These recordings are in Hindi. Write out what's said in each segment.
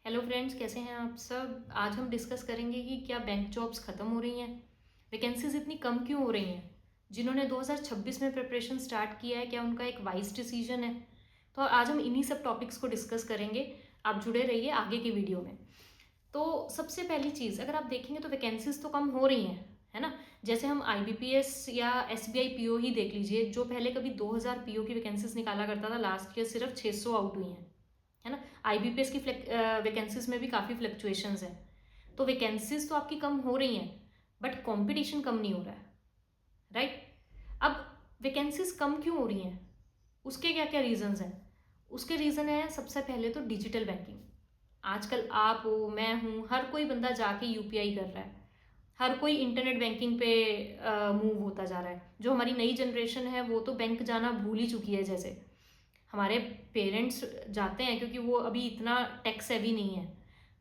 हेलो फ्रेंड्स, कैसे हैं आप सब। आज हम डिस्कस करेंगे कि क्या बैंक जॉब्स ख़त्म हो रही हैं, वैकेंसीज इतनी कम क्यों हो रही हैं। जिन्होंने 2026 में प्रिपरेशन स्टार्ट किया है, क्या उनका एक वाइज डिसीजन है। तो आज हम इन्हीं सब टॉपिक्स को डिस्कस करेंगे। आप जुड़े रहिए आगे की वीडियो में। तो सबसे पहली चीज़, अगर आप देखेंगे तो वैकेंसीज तो कम हो रही हैं, है ना। जैसे हम IBPS या SBI PO ही देख लीजिए, जो पहले कभी 2000 PO की वैकेंसीज निकाला करता था, लास्ट ईयर सिर्फ 600 आउट हुई हैं, है ना। IBPS की वैकेंसीज में भी काफ़ी फ्लक्चुएशंस हैं। तो वैकेंसीज तो आपकी कम हो रही हैं, बट कंपटीशन कम नहीं हो रहा है, राइट। अब वैकेंसीज कम क्यों हो रही हैं, उसके क्या क्या रीजंस हैं। उसके रीज़न है, सबसे पहले तो डिजिटल बैंकिंग। आजकल आप हो, मैं हूँ, हर कोई बंदा जाके UPI कर रहा है। हर कोई इंटरनेट बैंकिंग पे मूव होता जा रहा है। जो हमारी नई जनरेशन है वो तो बैंक जाना भूल ही चुकी है। जैसे हमारे पेरेंट्स जाते हैं क्योंकि वो अभी इतना टेक सेवी नहीं है,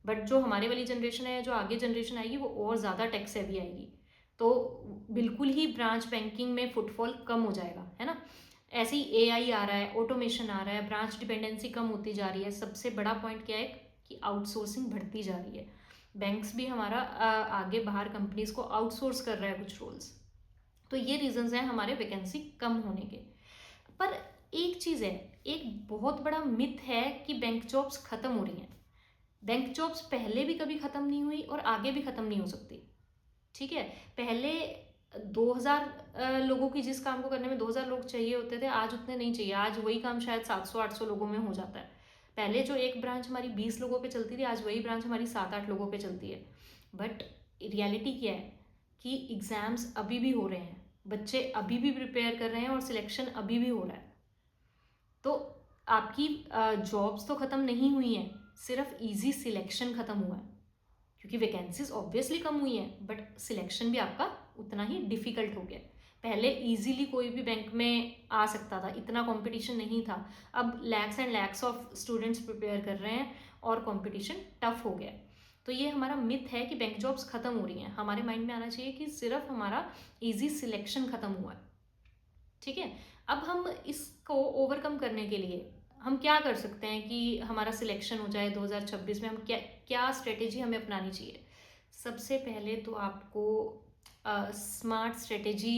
बट जो हमारे वाली जनरेशन है, जो आगे जनरेशन आएगी, वो और ज़्यादा टेक सेवी आएगी। तो बिल्कुल ही ब्रांच बैंकिंग में फुटफॉल कम हो जाएगा, है ना। ऐसे ही AI आ रहा है, ऑटोमेशन आ रहा है, ब्रांच डिपेंडेंसी कम होती जा रही है। सबसे बड़ा पॉइंट क्या है कि आउटसोर्सिंग बढ़ती जा रही है। बैंक्स भी हमारा आगे बाहर कंपनीज को आउटसोर्स कर रहा है कुछ रोल्स। तो ये रीजंस हैं हमारे वैकेंसी कम होने के। पर एक चीज़ है, एक बहुत बड़ा मिथ है कि बैंक जॉब्स खत्म हो रही हैं। बैंक जॉब्स पहले भी कभी खत्म नहीं हुई और आगे भी खत्म नहीं हो सकती, ठीक है। पहले 2000 लोगों की जिस काम को करने में 2000 लोग चाहिए होते थे, आज उतने नहीं चाहिए। आज वही काम शायद 700-800 लोगों में हो जाता है। पहले जो एक ब्रांच हमारी 20 लोगों पे चलती थी, आज वही ब्रांच हमारी 7-8 लोगों पे चलती है। बट रियलिटी क्या है कि एग्ज़ाम्स अभी भी हो रहे हैं, बच्चे अभी भी प्रिपेयर कर रहे हैं और सिलेक्शन अभी भी हो रहा है। तो आपकी जॉब्स तो ख़त्म नहीं हुई हैं, सिर्फ इजी सिलेक्शन ख़त्म हुआ है। क्योंकि वैकेंसीज ऑब्वियसली कम हुई हैं, बट सिलेक्शन भी आपका उतना ही डिफिकल्ट हो गया। पहले इजीली कोई भी बैंक में आ सकता था, इतना कंपटीशन नहीं था। अब lakhs and lakhs of students prepare कर रहे हैं और कंपटीशन टफ हो गया। तो ये हमारा मिथ है कि बैंक जॉब्स खत्म हो रही हैं। हमारे माइंड में आना चाहिए कि सिर्फ हमारा इजी सिलेक्शन खत्म हुआ है, ठीक है। अब हम इसको ओवरकम करने के लिए हम क्या कर सकते हैं कि हमारा सिलेक्शन हो जाए 2026 में। हम क्या क्या स्ट्रेटेजी हमें अपनानी चाहिए। सबसे पहले तो आपको स्मार्ट स्ट्रेटेजी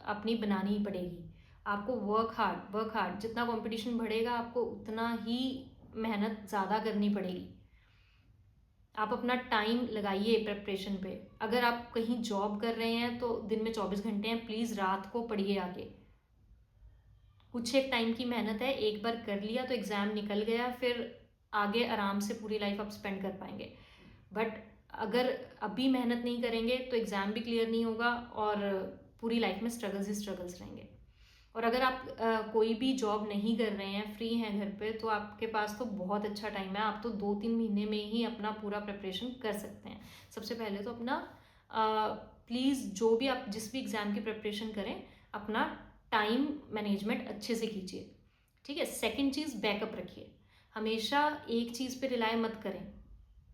अपनी बनानी पड़ेगी। आपको वर्क हार्ड, जितना कंपटीशन बढ़ेगा आपको उतना ही मेहनत ज़्यादा करनी पड़ेगी। आप अपना टाइम लगाइए प्रिपरेशन पे। अगर आप कहीं जॉब कर रहे हैं तो दिन में 24 घंटे हैं, प्लीज़ रात को पढ़िए आगे। कुछ एक टाइम की मेहनत है, एक बार कर लिया तो एग्ज़ाम निकल गया, फिर आगे आराम से पूरी लाइफ आप स्पेंड कर पाएंगे। बट अगर अभी मेहनत नहीं करेंगे तो एग्ज़ाम भी क्लियर नहीं होगा और पूरी लाइफ में स्ट्रगल्स ही स्ट्रगल्स रहेंगे। और अगर आप कोई भी जॉब नहीं कर रहे हैं, फ्री हैं घर पे, तो आपके पास तो बहुत अच्छा टाइम है। आप तो 2-3 महीने में ही अपना पूरा प्रिपरेशन कर सकते हैं। सबसे पहले तो अपना प्लीज़, जो भी आप जिस भी एग्ज़ाम की प्रिपरेशन करें, अपना टाइम मैनेजमेंट अच्छे से कीजिए, ठीक है। सेकंड चीज़, बैकअप रखिए। हमेशा एक चीज़ पे रिलाय मत करें।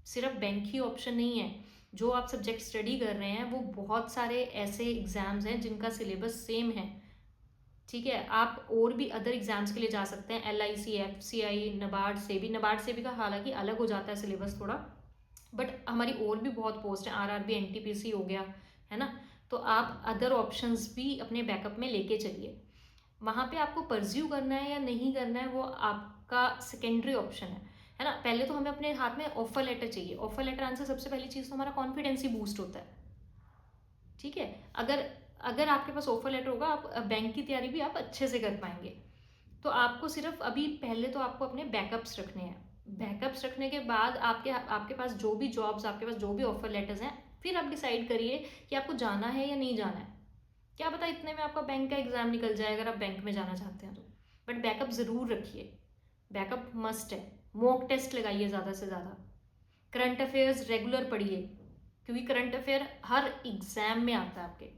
सिर्फ बैंक ही ऑप्शन नहीं है। जो आप सब्जेक्ट स्टडी कर रहे हैं, वो बहुत सारे ऐसे एग्ज़ाम्स हैं जिनका सिलेबस सेम है, ठीक है। आप और भी अदर एग्जाम्स के लिए जा सकते हैं, LIC, FCI, नबार्ड से भी का हालांकि अलग हो जाता है सिलेबस थोड़ा, बट हमारी और भी बहुत पोस्ट है। RRB NTPC हो गया, है ना। तो आप अदर ऑप्शंस भी अपने बैकअप में लेके चलिए। वहाँ पे आपको परस्यू करना है या नहीं करना है, वो आपका सेकेंडरी ऑप्शन है ना। पहले तो हमें अपने हाथ में ऑफर लेटर चाहिए। ऑफर लेटर आने से सबसे पहली चीज़ तो हमारा कॉन्फिडेंस ही बूस्ट होता है, ठीक है। अगर अगर आपके पास ऑफर लेटर होगा, आप बैंक की तैयारी भी आप अच्छे से कर पाएंगे। तो आपको सिर्फ अभी पहले तो आपको अपने बैकअप्स रखने हैं। बैकअप्स रखने के बाद आपके आपके पास जो भी जॉब्स, आपके पास जो भी ऑफर लेटर्स हैं, फिर आप डिसाइड करिए कि आपको जाना है या नहीं जाना है। क्या पता इतने में आपका बैंक का एग्जाम निकल जाए अगर आप बैंक में जाना चाहते हैं तो। बट बैकअप ज़रूर रखिए, बैकअप मस्ट है। मॉक टेस्ट लगाइए ज़्यादा से ज़्यादा। करंट अफेयर्स रेगुलर पढ़िए, क्योंकि करंट अफेयर हर एग्जाम में आता है। आपके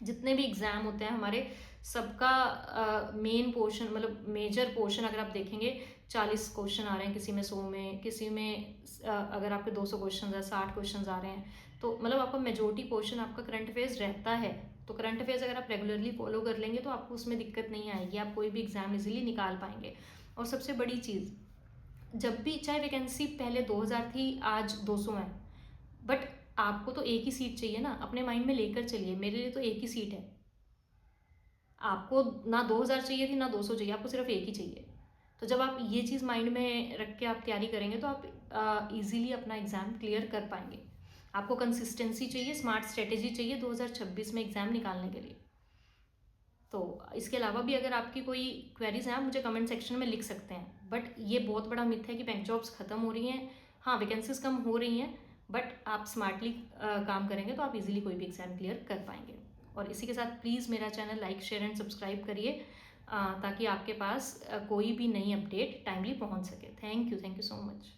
जितने भी एग्ज़ाम होते हैं हमारे, सबका मेन पोर्शन, मतलब मेजर पोर्शन अगर आप देखेंगे, 40 क्वेश्चन आ रहे हैं किसी में, 100 में, किसी में अगर आपके 200 क्वेश्चन है, 60 क्वेश्चन आ रहे हैं, तो मतलब आपका मेजोरिटी पोर्शन आपका करंट अफेयर्स रहता है। तो करंट अफेयर्स अगर आप रेगुलरली फॉलो कर लेंगे तो आपको उसमें दिक्कत नहीं आएगी, आप कोई भी एग्ज़ाम इजीली निकाल पाएंगे। और सबसे बड़ी चीज़, जब भी, चाहे वैकेंसी पहले 2000 थी, आज 200 है, बट आपको तो एक ही सीट चाहिए ना। अपने माइंड में लेकर चलिए, मेरे लिए तो एक ही सीट है। आपको ना 2000 चाहिए थी ना 200 चाहिए, आपको सिर्फ एक ही चाहिए। तो जब आप ये चीज़ माइंड में रख के आप तैयारी करेंगे तो आप इजीली अपना एग्ज़ाम क्लियर कर पाएंगे। आपको कंसिस्टेंसी चाहिए, स्मार्ट स्ट्रेटेजी चाहिए 2026 में एग्ज़ाम निकालने के लिए। तो इसके अलावा भी अगर आपकी कोई क्वेरीज हैं, आप मुझे कमेंट सेक्शन में लिख सकते हैं। बट ये बहुत बड़ा मिथ है कि बैंक जॉब्स ख़त्म हो रही हैं। हाँ, वैकेंसीज कम हो रही हैं, बट आप स्मार्टली काम करेंगे तो आप इजीली कोई भी एग्ज़ाम क्लियर कर पाएंगे। और इसी के साथ प्लीज़ मेरा channel like, share and subscribe करिए, ताकि आपके पास कोई भी नई अपडेट टाइमली पहुंच सके। Thank you so much.